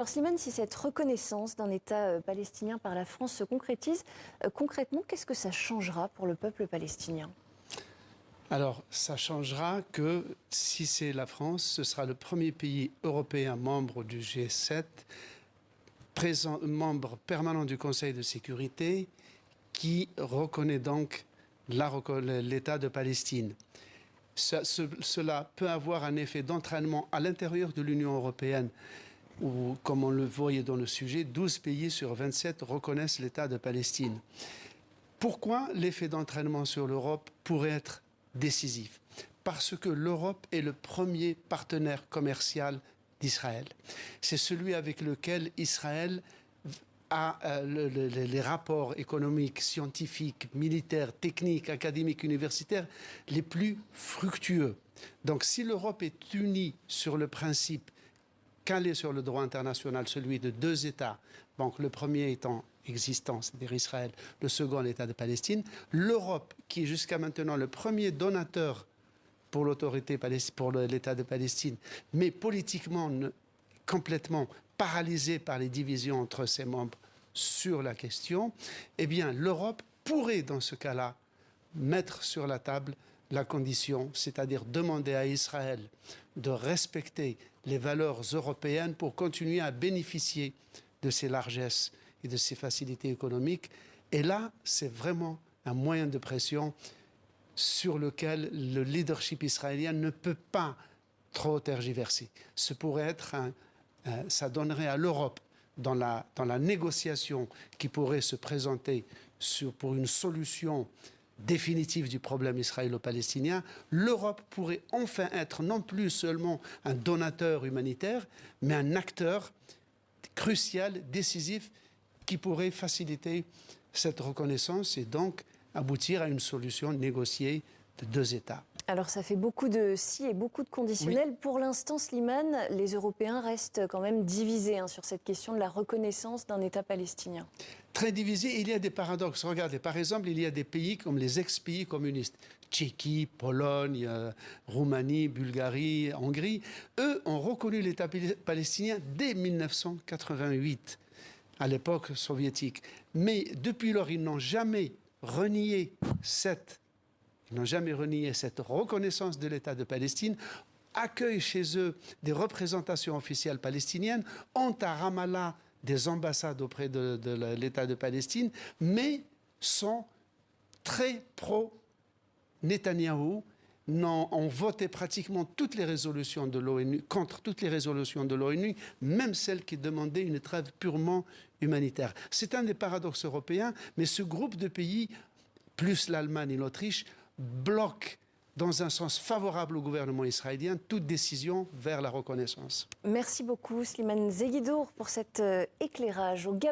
Alors Slimane, si cette reconnaissance d'un État palestinien par la France se concrétise, concrètement, qu'est-ce que ça changera pour le peuple palestinien? Alors, ça changera que si c'est la France, ce sera le premier pays européen membre du G7, membre permanent du Conseil de sécurité, qui reconnaît donc l'État de Palestine. Cela peut avoir un effet d'entraînement à l'intérieur de l'Union européenne, où, comme on le voyait dans le sujet, 12 pays sur 27 reconnaissent l'État de Palestine. Pourquoi l'effet d'entraînement sur l'Europe pourrait être décisif? Parce que l'Europe est le premier partenaire commercial d'Israël. C'est celui avec lequel Israël a les rapports économiques, scientifiques, militaires, techniques, académiques, universitaires les plus fructueux. Donc si l'Europe est unie sur le principe calé sur le droit international, celui de deux États, donc le premier étant existant, c'est-à-dire Israël, le second l'État de Palestine, l'Europe, qui est jusqu'à maintenant le premier donateur pour l'État de Palestine, mais politiquement complètement paralysée par les divisions entre ses membres sur la question, eh bien l'Europe pourrait dans ce cas-là mettre sur la table la condition, c'est-à-dire demander à Israël de respecter les valeurs européennes pour continuer à bénéficier de ces largesses et de ces facilités économiques. Et là, c'est vraiment un moyen de pression sur lequel le leadership israélien ne peut pas trop tergiverser. Ce pourrait être ça donnerait à l'Europe, dans la négociation qui pourrait se présenter pour une solution définitive du problème israélo-palestinien, l'Europe pourrait enfin être non plus seulement un donateur humanitaire, mais un acteur crucial, décisif, qui pourrait faciliter cette reconnaissance et donc aboutir à une solution négociée de deux États. Alors ça fait beaucoup de si et beaucoup de conditionnels. Oui. Pour l'instant, Slimane, les Européens restent quand même divisés sur cette question de la reconnaissance d'un État palestinien. Très divisés. Il y a des paradoxes. Regardez, par exemple, il y a des pays comme les ex-pays communistes. Tchéquie, Pologne, Roumanie, Bulgarie, Hongrie. Eux ont reconnu l'État palestinien dès 1988, à l'époque soviétique. Mais depuis lors, ils n'ont jamais renié cette reconnaissance de l'État de Palestine, accueillent chez eux des représentations officielles palestiniennes, ont à Ramallah des ambassades auprès de l'État de Palestine, mais sont très pro-Netanyahou, ont voté pratiquement toutes les résolutions de l'ONU, contre toutes les résolutions de l'ONU, même celles qui demandaient une trêve purement humanitaire. C'est un des paradoxes européens, mais ce groupe de pays, plus l'Allemagne et l'Autriche, bloque dans un sens favorable au gouvernement israélien toute décision vers la reconnaissance. Merci beaucoup Slimane Zeguidour pour cet éclairage.